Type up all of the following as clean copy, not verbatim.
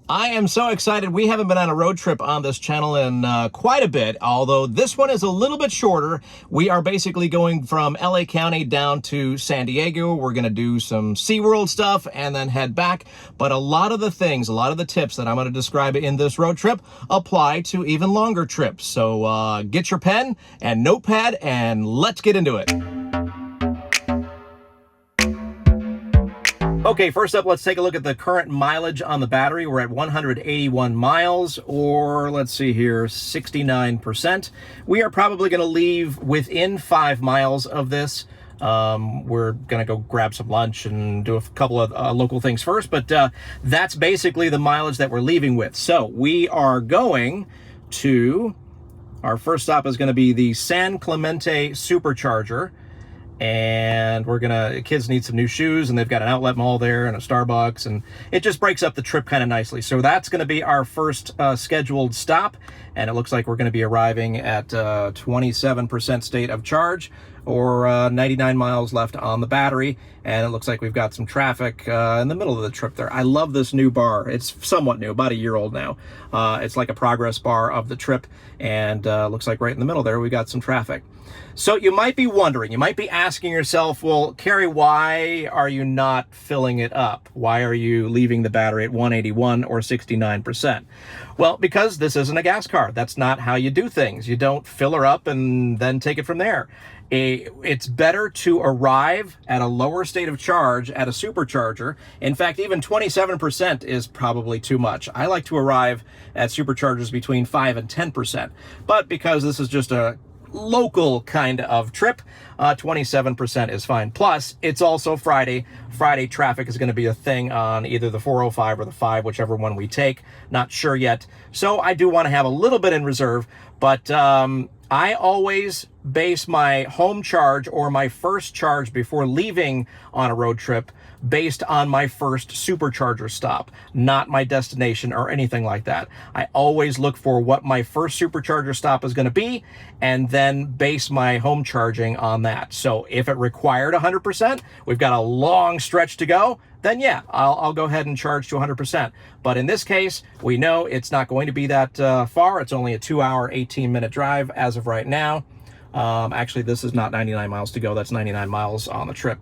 I am so excited. We haven't been on a road trip on this channel in quite a bit, although this one is a little bit shorter. We are basically going from LA County down to San Diego. We're going to do some SeaWorld stuff and then head back. But a lot of the things, a lot of the tips that I'm going to describe in this road trip apply to even longer trips. So get your pen and notepad and let's get into it. Okay, first up, let's take a look at the current mileage on the battery. We're at 181 miles, or let's see here, 69%. We are probably going to leave within 5 miles of this. We're going to go grab some lunch and do a couple of local things first, but that's basically the mileage that we're leaving with. So we are going to, our first stop is going to be the San Clemente Supercharger. And we're gonna, kids need some new shoes, and they've got an outlet mall there and a Starbucks, and it just breaks up the trip kind of nicely. So that's gonna be our first scheduled stop, and it looks like we're gonna be arriving at 27% state of charge, or 99 miles left on the battery, and it looks like we've got some traffic in the middle of the trip there. I love this new bar. It's somewhat new, about a year old now. It's like a progress bar of the trip, and looks like right in the middle there we got some traffic. So you might be wondering, you might be asking yourself, well, Carrie, why are you not filling it up? Why are you leaving the battery at 181 or 69%? Well, because this isn't a gas car. That's not how you do things. You don't fill her up and then take it from there. It's better to arrive at a lower state of charge at a supercharger. In fact, even 27% is probably too much. I like to arrive at superchargers between 5 and 10%. But because this is just a local kind of trip, 27% is fine. Plus, it's also Friday. Friday traffic is going to be a thing on either the 405 or the 5, whichever one we take. Not sure yet. So I do want to have a little bit in reserve, but I always base my home charge or my first charge before leaving on a road trip based on my first supercharger stop, not my destination or anything like that. I always look for what my first supercharger stop is going to be and then base my home charging on that. So if it required 100%, we've got a long stretch to go, then yeah, I'll go ahead and charge to 100%. But in this case, we know it's not going to be that far. It's only a 2-hour, 18-minute drive as of right now. Actually, this is not 99 miles to go. That's 99 miles on the trip.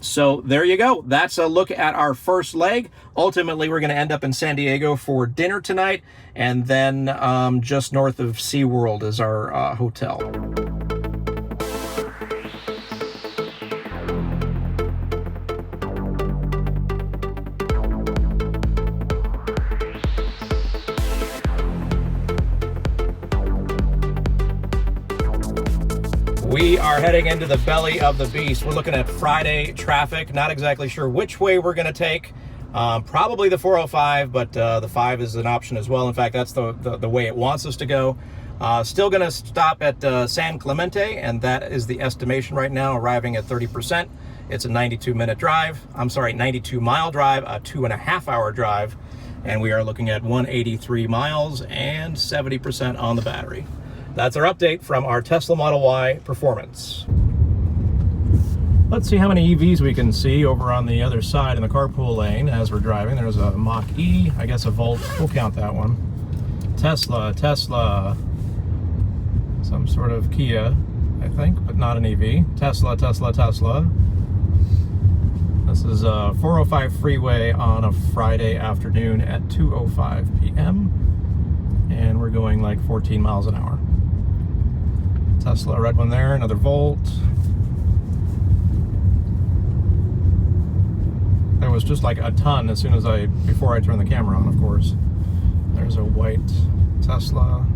So there you go. That's a look at our first leg. Ultimately, we're going to end up in San Diego for dinner tonight, and then just north of SeaWorld is our hotel. We are heading into the belly of the beast. We're looking at Friday traffic. Not exactly sure which way we're going to take. Probably the 405, but the 5 is an option as well. In fact, that's the way it wants us to go. Still going to stop at San Clemente, and that is the estimation right now, arriving at 30%. It's a 92-minute drive. I'm sorry, 92-mile drive, a 2.5-hour drive, and we are looking at 183 miles and 70% on the battery. That's our update from our Tesla Model Y Performance. Let's see how many EVs we can see over on the other side in the carpool lane as we're driving. There's a Mach-E, I guess a Volt. We'll count that one. Tesla, some sort of Kia, I think, but not an EV. Tesla. This is a 405 freeway on a Friday afternoon at 2:05 p.m. And we're going like 14 miles an hour. Tesla, red one there, another Volt. There was just like a ton as soon as before I turned the camera on, of course. There's a white Tesla.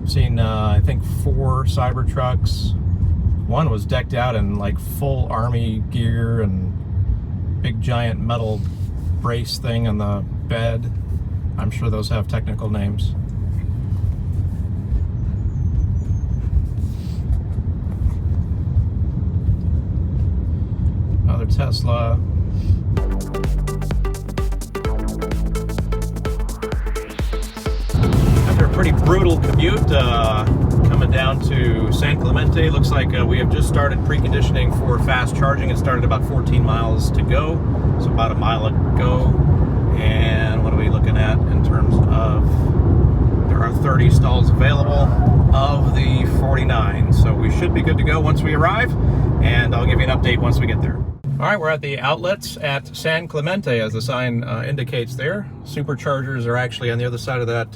I've seen, I think, 4 Cybertrucks. One was decked out in like full army gear and big giant metal brace thing on the bed. I'm sure those have technical names. Another Tesla. After a pretty brutal commute, coming down to San Clemente, looks like we have just started preconditioning for fast charging. It started about 14 miles to go, so about a mile ago, and of the 49. So we should be good to go once we arrive, and I'll give you an update once we get there. All right, we're at the outlets at San Clemente, as the sign indicates there. Superchargers are actually on the other side of that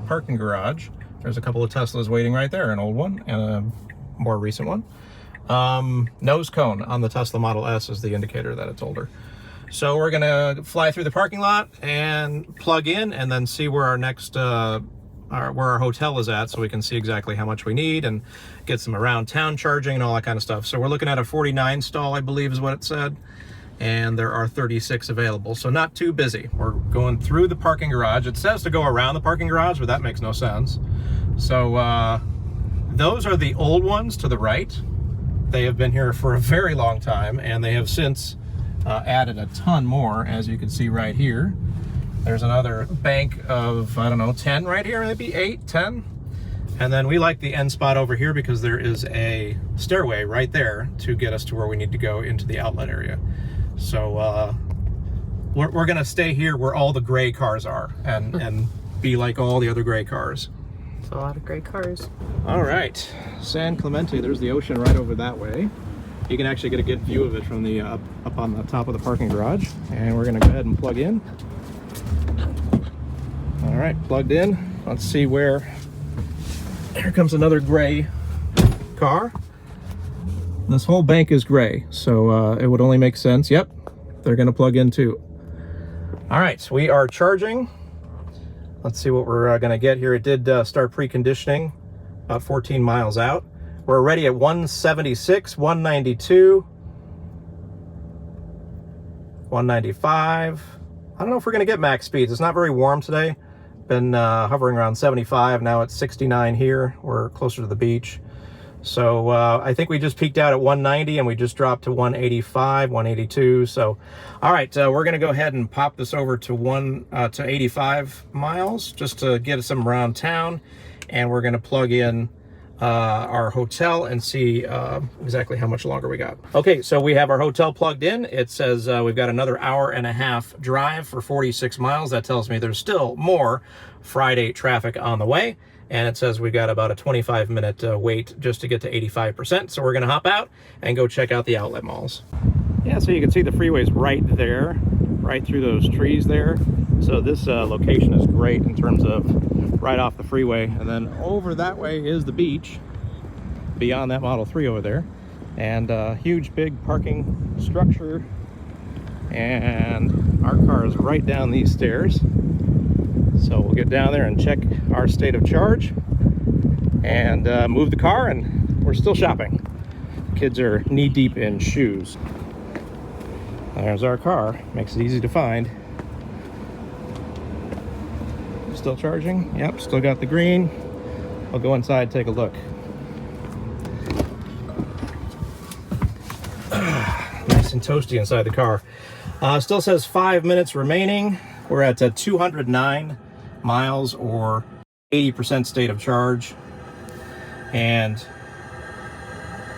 parking garage. There's a couple of Teslas waiting right there, an old one and a more recent one. Nose cone on the Tesla Model S is the indicator that it's older. So we're gonna fly through the parking lot and plug in, and then see where our next where our hotel is at, so we can see exactly how much we need and get some around town charging and all that kind of stuff. So we're looking at a 49 stall, I believe is what it said, and there are 36 available, so not too busy. We're going through the parking garage. It says to go around the parking garage, but that makes no sense. So those are the old ones to the right. They have been here for a very long time, and they have since added a ton more, as you can see right here. There's another bank of, I don't know, 10 right here, maybe 8, 10. And then we like the end spot over here because there is a stairway right there to get us to where we need to go into the outlet area. So we're gonna stay here where all the gray cars are and be like all the other gray cars. It's a lot of gray cars. All right, San Clemente, there's the ocean right over that way. You can actually get a good view of it from the up on the top of the parking garage. And we're gonna go ahead and plug in. All right, plugged in. Let's see where, here comes another gray car. This whole bank is gray, so it would only make sense. Yep, they're gonna plug in too. All right, so we are charging. Let's see what we're gonna get here. It did start preconditioning about 14 miles out. We're already at 176, 192, 195. I don't know if we're gonna get max speeds. It's not very warm today. Been hovering around 75. Now it's 69 here. We're closer to the beach. So I think we just peaked out at 190 and we just dropped to 185, 182. So, all right, we're gonna go ahead and pop this over to 85 miles just to get some around town. And we're gonna plug in our hotel and see exactly how much longer we got. Okay, so we have our hotel plugged in. It says we've got another hour and a half drive for 46 miles. That tells me there's still more Friday traffic on the way. And it says we've got about a 25-minute wait just to get to 85%. So we're gonna hop out and go check out the outlet malls. Yeah, so you can see the freeway's right there, right through those trees there. So this location is great in terms of right off the freeway. And then over that way is the beach, beyond that Model 3 over there. And a huge big parking structure. And our car is right down these stairs. So we'll get down there and check our state of charge and move the car, and we're still shopping. Kids are knee-deep in shoes. There's our car, makes it easy to find. Still charging? Yep, still got the green. I'll go inside and take a look. Nice and toasty inside the car. Still says 5 minutes remaining. We're at 209 miles or 80% state of charge. And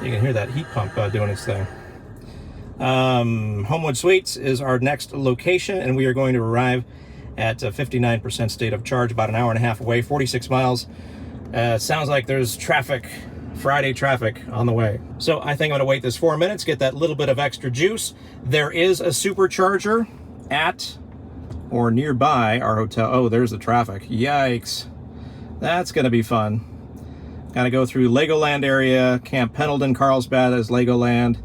you can hear that heat pump doing its thing. Homewood Suites is our next location, and we are going to arrive at 59% state of charge, about an hour and a half away, 46 miles. Sounds like there's traffic, Friday traffic on the way. So I think I'm gonna wait this 4 minutes, get that little bit of extra juice. There is a supercharger at or nearby our hotel. Oh, there's the traffic. Yikes. That's gonna be fun. Gotta go through Legoland area, Camp Pendleton, Carlsbad is Legoland,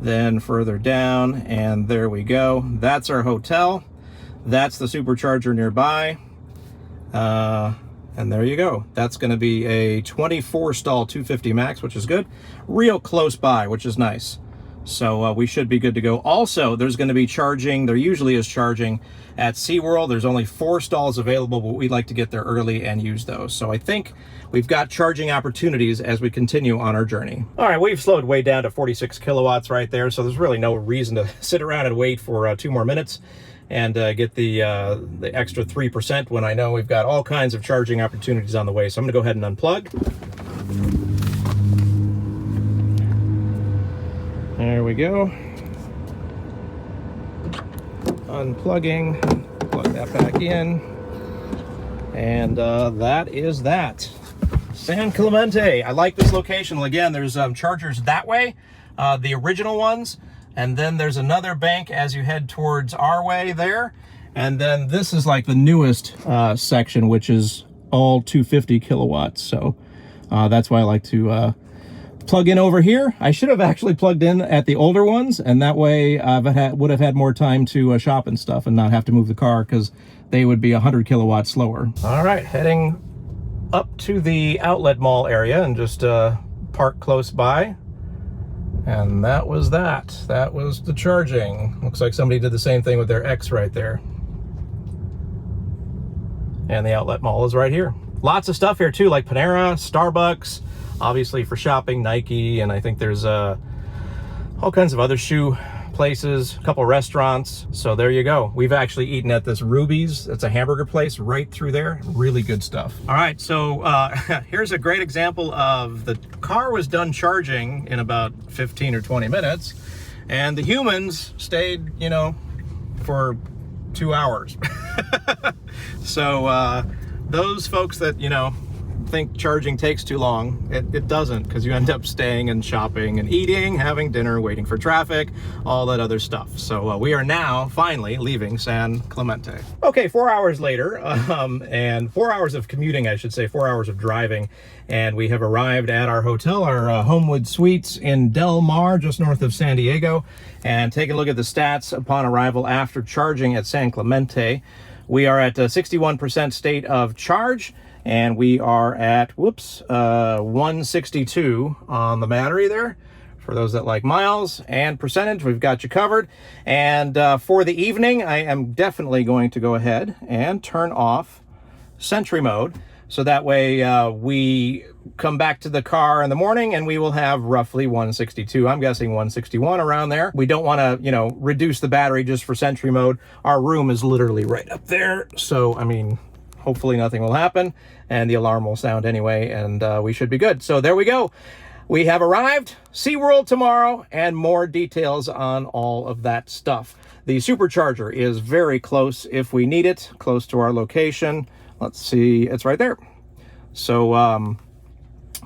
then further down, and there we go. That's our hotel. That's the supercharger nearby. And there you go. That's going to be a 24 stall 250 max, which is good. Real close by, which is nice. So we should be good to go. Also, there's going to be charging. There usually is charging at SeaWorld. There's only 4 stalls available, but we'd like to get there early and use those. So I think we've got charging opportunities as we continue on our journey. All right, we've slowed way down to 46 kilowatts right there. So there's really no reason to sit around and wait for 2 more minutes and get the extra 3% when I know we've got all kinds of charging opportunities on the way. So I'm gonna go ahead and unplug. There we go. Unplugging, plug that back in. And that is that. San Clemente. I like this location. Well, again, there's chargers that way, the original ones, and then there's another bank as you head towards our way there, and then this is like the newest section, which is all 250 kilowatts. So that's why I like to plug in over here. I should have actually plugged in at the older ones, and that way I would have had more time to shop and stuff and not have to move the car, because they would be 100 kilowatts slower. All right, heading up to the outlet mall area and just park close by. And that was that. That was the charging. Looks like somebody did the same thing with their X right there. And the outlet mall is right here. Lots of stuff here too, like Panera, Starbucks, obviously for shopping, Nike, and I think there's all kinds of other shoe places, a couple restaurants. So there you go. We've actually eaten at this Ruby's. It's a hamburger place right through there. Really good stuff. All right, so here's a great example of the car was done charging in about 15 or 20 minutes, and the humans stayed, you know, for 2 hours. So those folks that, you know, think charging takes too long, it doesn't, because you end up staying and shopping and eating, having dinner, waiting for traffic, all that other stuff. So we are now finally leaving San Clemente. Okay, 4 hours later, and 4 hours of commuting, I should say, 4 hours of driving, and we have arrived at our hotel, our Homewood Suites in Del Mar, just north of San Diego. And take a look at the stats upon arrival after charging at San Clemente. We are at 61% state of charge, and we are at, 162 on the battery there. For those that like miles and percentage, we've got you covered. And for the evening, I am definitely going to go ahead and turn off Sentry mode. So that way we come back to the car in the morning and we will have roughly 162. I'm guessing 161 around there. We don't want to, you know, reduce the battery just for Sentry mode. Our room is literally right up there. So, I mean, hopefully nothing will happen and the alarm will sound anyway, and we should be good. So there we go. We have arrived. SeaWorld tomorrow, and more details on all of that stuff. The Supercharger is very close if we need it, close to our location. Let's see, it's right there. So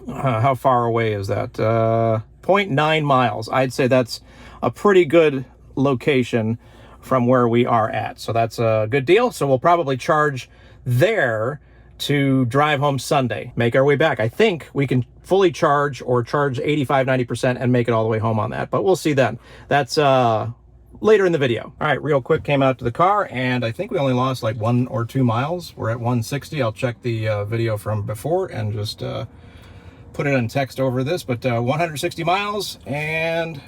how far away is that? 0.9 miles. I'd say that's a pretty good location from where we are at. So that's a good deal. So we'll probably charge there to drive home Sunday, make our way back. I think we can fully charge or charge 85-90% and make it all the way home on that, but we'll see then. That's later in the video. All right, real quick, came out to the car, and I think we only lost like 1 or 2 miles. We're at 160. I'll check the video from before and just put it in text over this, but 160 miles and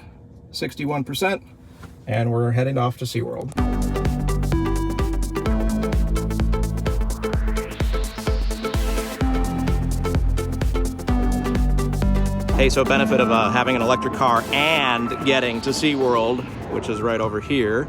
61%, and we're heading off to SeaWorld. Hey, so benefit of having an electric car and getting to SeaWorld, which is right over here,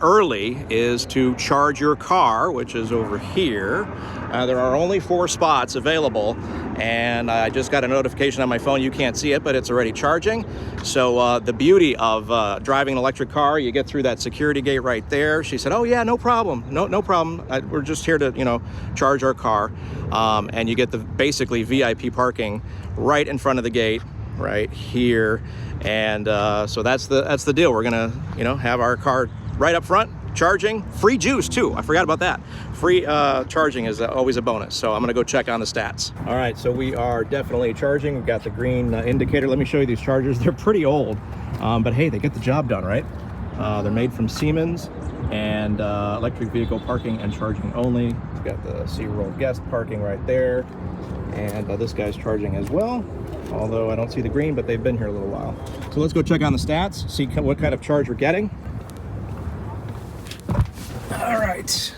early, is to charge your car, which is over here. There are only 4 spots available, and I just got a notification on my phone. You can't see it, but it's already charging. So the beauty of driving an electric car, you get through that security gate right there. She said, "Oh yeah, no problem, no problem. We're just here to, you know, charge our car," and you get the basically VIP parking right in front of the gate, right here. And so that's the deal. We're gonna, you know, have our car right up front, charging, free juice too. I forgot about that. Free charging is always a bonus. So I'm gonna go check on the stats. All right, so we are definitely charging. We've got the green indicator. Let me show you these chargers. They're pretty old, but hey, they get the job done, right? They're made from Siemens, and electric vehicle parking and charging only. We've got the SeaWorld guest parking right there, and this guy's charging as well, although I don't see the green, but they've been here a little while. So let's go check on the stats, see what kind of charge we're getting. All right.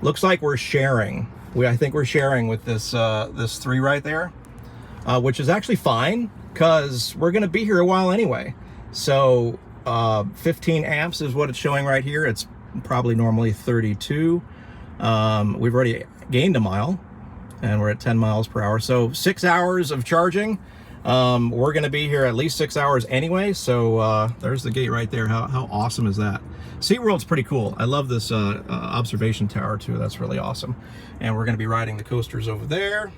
Looks like we're sharing. I think we're sharing with this this 3 right there, which is actually fine because we're going to be here a while anyway. So 15 amps is what it's showing right here. It's probably normally 32. We've already gained a mile, and we're at 10 miles per hour. So 6 hours of charging. We're going to be here at least 6 hours anyway, so there's the gate right there. How awesome is that? SeaWorld's pretty cool. I love this observation tower too. That's really awesome. And we're going to be riding the coasters over there.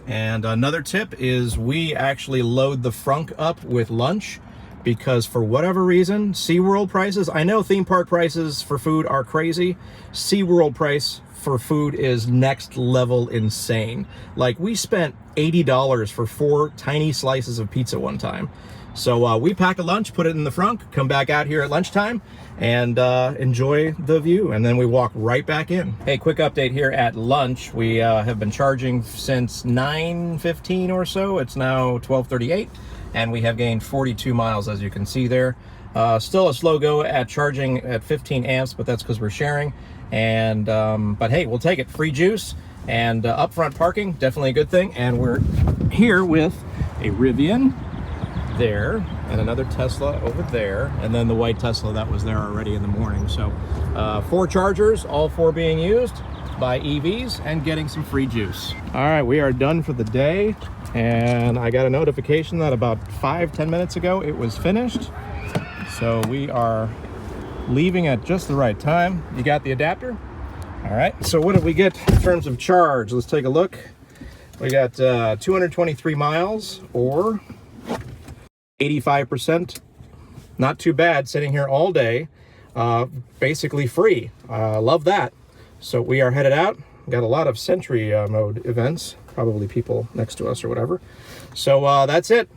And another tip is we actually load the frunk up with lunch, because for whatever reason, SeaWorld prices, I know theme park prices for food are crazy. SeaWorld price for food is next level insane. Like, we spent $80 for 4 tiny slices of pizza one time. So we pack a lunch, put it in the frunk, come back out here at lunchtime, and enjoy the view, and then we walk right back in. Hey, quick update here at lunch. We have been charging since 9:15 or so. It's now 12:38, and we have gained 42 miles, as you can see there. Still a slow go at charging at 15 amps, but that's because we're sharing. And but hey, we'll take it. Free juice and upfront parking, definitely a good thing. And we're here with a Rivian there, and another Tesla over there, and then the white Tesla that was there already in the morning. So 4 chargers, all 4 being used by EVs, and getting some free juice. All right, we are done for the day, and I got a notification that about 5-10 minutes ago it was finished. So we are leaving at just the right time. You got the adapter? All right, so what did we get in terms of charge? Let's take a look. We got 223 miles, or 85%. Not too bad, sitting here all day, basically free. Love that. So we are headed out. Got a lot of Sentry mode events, probably people next to us or whatever. So that's it.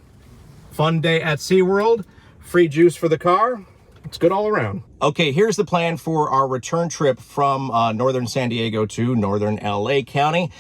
Fun day at SeaWorld. Free juice for the car. It's good all around. Okay, here's the plan for our return trip from northern San Diego to northern LA County.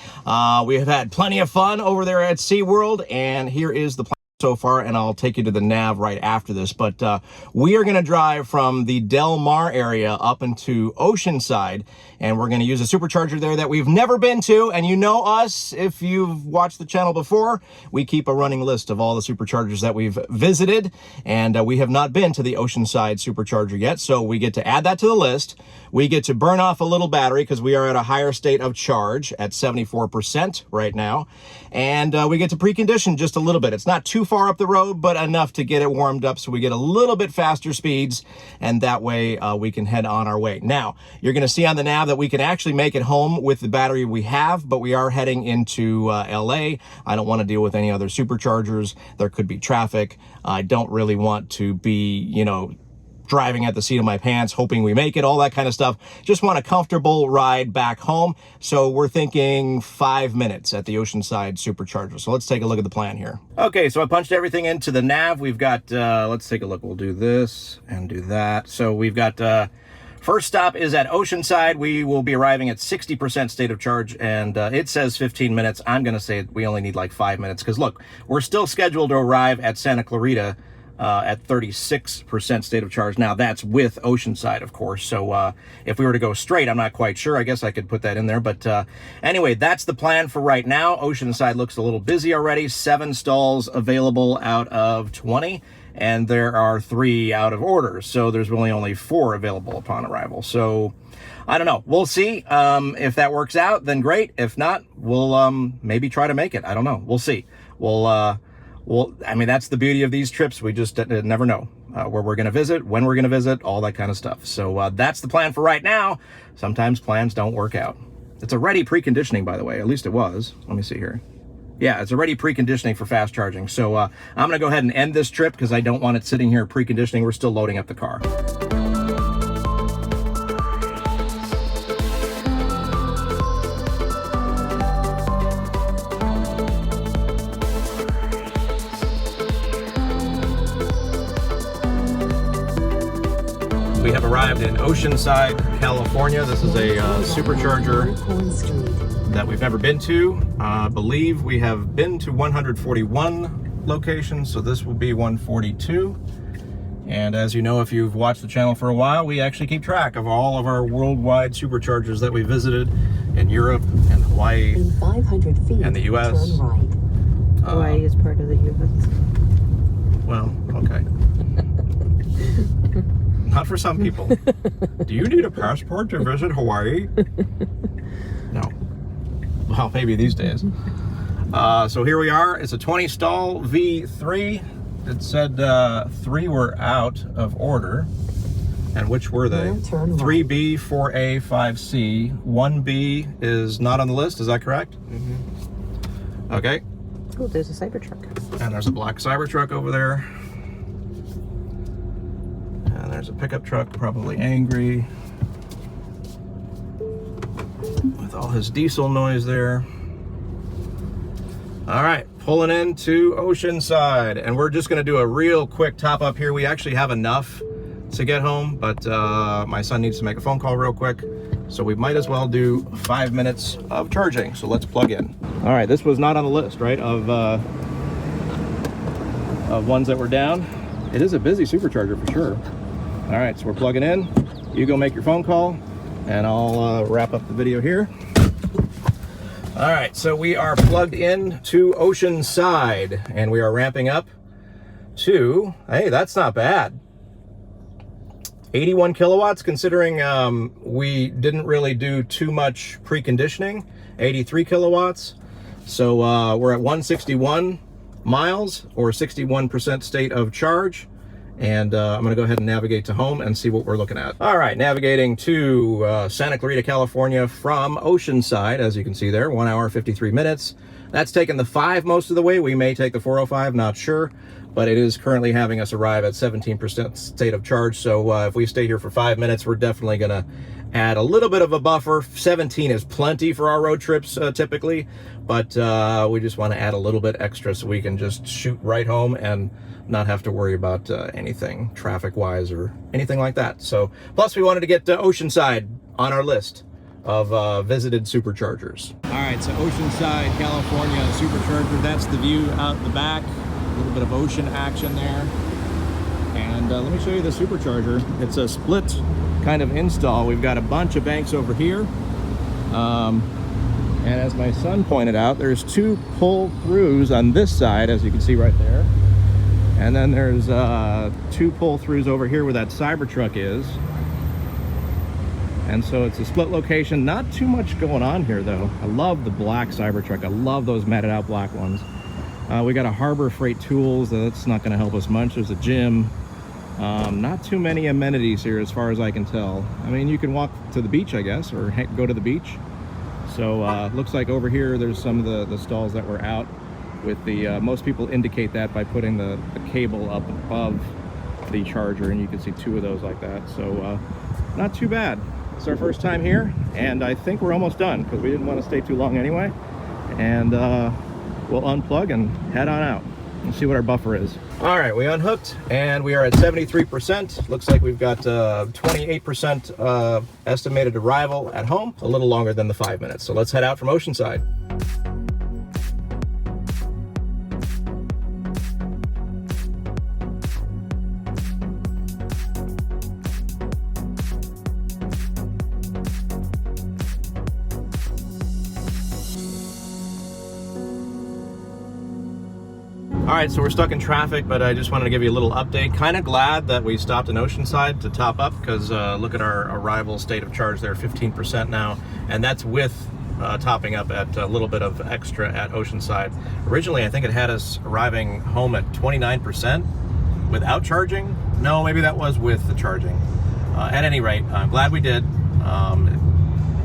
We have had plenty of fun over there at SeaWorld, and here is the plan so far, and I'll take you to the nav right after this. But we are going to drive from the Del Mar area up into Oceanside, and we're going to use a supercharger there that we've never been to. And you know us, if you've watched the channel before, we keep a running list of all the superchargers that we've visited, and we have not been to the Oceanside supercharger yet, so we get to add that to the list. We get to burn off a little battery because we are at a higher state of charge at 74% right now, and we get to precondition just a little bit. It's not too far up the road, but enough to get it warmed up so we get a little bit faster speeds, and that way we can head on our way. Now, you're going to see on the nav that we can actually make it home with the battery we have, but we are heading into LA. I don't want to deal with any other superchargers. There could be traffic. I don't really want to be, you know, driving at the seat of my pants, hoping we make it, all that kind of stuff. Just want a comfortable ride back home. So we're thinking 5 minutes at the Oceanside supercharger. So let's take a look at the plan here. Okay, so I punched everything into the nav. We've got, let's take a look. We'll do this and do that. So we've got, first stop is at Oceanside. We will be arriving at 60% state of charge, and it says 15 minutes. I'm going to say we only need like 5 minutes, because look, we're still scheduled to arrive at Santa Clarita at 36% state of charge. Now, that's with Oceanside, of course. So if we were to go straight, I'm not quite sure. I guess I could put that in there. But anyway, that's the plan for right now. Oceanside looks a little busy already. 7 stalls available out of 20. And there are 3 out of order. So there's really only 4 available upon arrival. So I don't know. We'll see. If that works out, then great. If not, we'll maybe try to make it. I don't know. We'll see. Well, I mean, that's the beauty of these trips. We just never know where we're going to visit, when we're going to visit, all that kind of stuff. So that's the plan for right now. Sometimes plans don't work out. It's already preconditioning, by the way. At least it was. Let me see here. Yeah, it's already preconditioning for fast charging. So I'm going to go ahead and end this trip because I don't want it sitting here preconditioning. We're still loading up the car. We have arrived in Oceanside, California. This is a supercharger that we've never been to. I believe we have been to 141 locations, so this will be 142. And as you know, if you've watched the channel for a while, we actually keep track of all of our worldwide superchargers that we visited in Europe and Hawaii in 500 feet, and the US. turn right. Hawaii is part of the US. Well, okay. Not for some people. Do you need a passport to visit Hawaii? No. Well, maybe these days. So here we are. It's a 20 stall V3. It said 3 were out of order. And which were they? 3B, 4A, 5C. 1B is not on the list, is that correct? Mm-hmm. Okay. Oh, there's a Cybertruck. And there's a black Cybertruck over there. And there's a pickup truck, probably angry. With all his diesel noise there. All right, pulling into Oceanside. And we're just gonna do a real quick top up here. We actually have enough to get home, but my son needs to make a phone call real quick. So we might as well do 5 minutes of charging. So let's plug in. All right, this was not on the list, right, of ones that were down. It is a busy supercharger for sure. All right, so we're plugging in. You go make your phone call, and I'll wrap up the video here. All right, so we are plugged in to Oceanside, and we are ramping up to, hey, that's not bad. 81 kilowatts, considering we didn't really do too much preconditioning. 83 kilowatts. So we're at 161 miles, or 61% state of charge. And I'm gonna go ahead and navigate to home and see what we're looking at. All right, navigating to Santa Clarita, California from Oceanside, as you can see there, 1 hour, 53 minutes. That's taken the 5 most of the way. We may take the 405, not sure, but it is currently having us arrive at 17% state of charge. So if we stay here for 5 minutes, we're definitely gonna add a little bit of a buffer. 17 is plenty for our road trips typically, but we just wanna add a little bit extra so we can just shoot right home and not have to worry about anything traffic-wise or anything like that. So, plus we wanted to get Oceanside on our list of visited superchargers. All right, so Oceanside, California, supercharger. That's the view out the back. A little bit of ocean action there. And let me show you the supercharger. It's a split kind of install. We've got a bunch of banks over here. And as my son pointed out, there's 2 pull-throughs on this side, as you can see right there. And then there's 2 pull-throughs over here where that Cybertruck is. And so it's a split location. Not too much going on here though. I love the black Cybertruck. I love those matted out black ones. We got a Harbor Freight Tools. That's not going to help us much. There's a gym. Not too many amenities here as far as I can tell. I mean, you can walk to the beach, I guess, or go to the beach. So looks like over here there's some of the stalls that were out with the, most people indicate that by putting the cable up above the charger, and you can see 2 of those like that. So not too bad. It's our first time here, and I think we're almost done because we didn't want to stay too long anyway. And we'll unplug and head on out and see what our buffer is. All right, we unhooked and we are at 73%. Looks like we've got 28% estimated arrival at home, a little longer than the 5 minutes. So let's head out from Oceanside. All right, so we're stuck in traffic, but I just wanted to give you a little update. Kind of glad that we stopped in Oceanside to top up, because look at our arrival state of charge there, 15% now, and that's with topping up at a little bit of extra at Oceanside. Originally, I think it had us arriving home at 29% without charging. No, maybe that was with the charging. At any rate, I'm glad we did.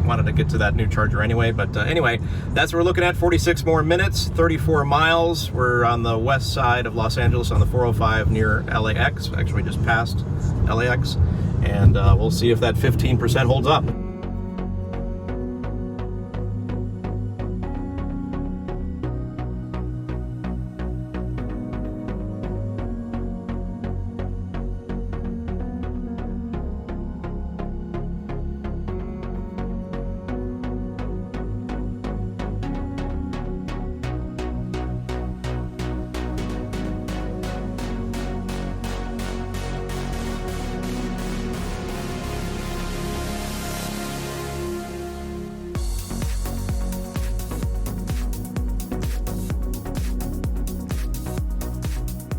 Wanted to get to that new charger anyway, but anyway, that's what we're looking at. 46 more minutes, 34 miles. We're on the west side of Los Angeles on the 405 near LAX, actually just past LAX, and we'll see if that 15% holds up.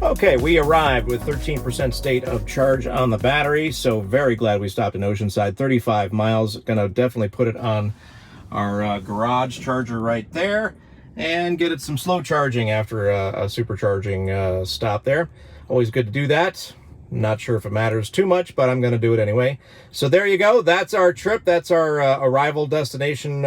Okay, we arrived with 13% state of charge on the battery, so very glad we stopped in Oceanside. 35 miles, gonna definitely put it on our garage charger right there. and get it some slow charging after a supercharging stop there. Always good to do that. Not sure if it matters too much, but I'm going to do it anyway. So there you go. That's our trip. That's our arrival destination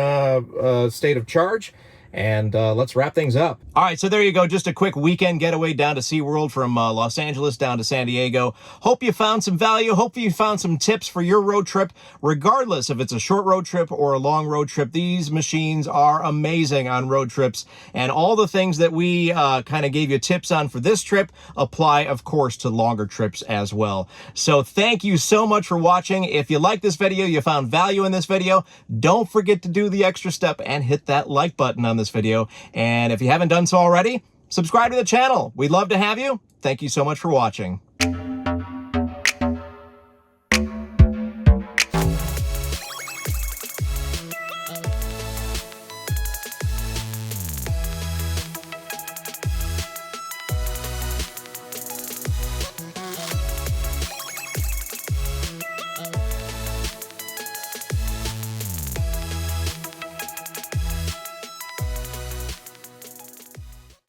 state of charge. And let's wrap things up. All right, so there you go. Just a quick weekend getaway down to SeaWorld from Los Angeles down to San Diego. Hope you found some value. Hope you found some tips for your road trip. Regardless if it's a short road trip or a long road trip, these machines are amazing on road trips. And all the things that we kind of gave you tips on for this trip apply, of course, to longer trips as well. So thank you so much for watching. If you like this video, you found value in this video, don't forget to do the extra step and hit that like button on this video. And if you haven't done so already, subscribe to the channel. We'd love to have you. Thank you so much for watching.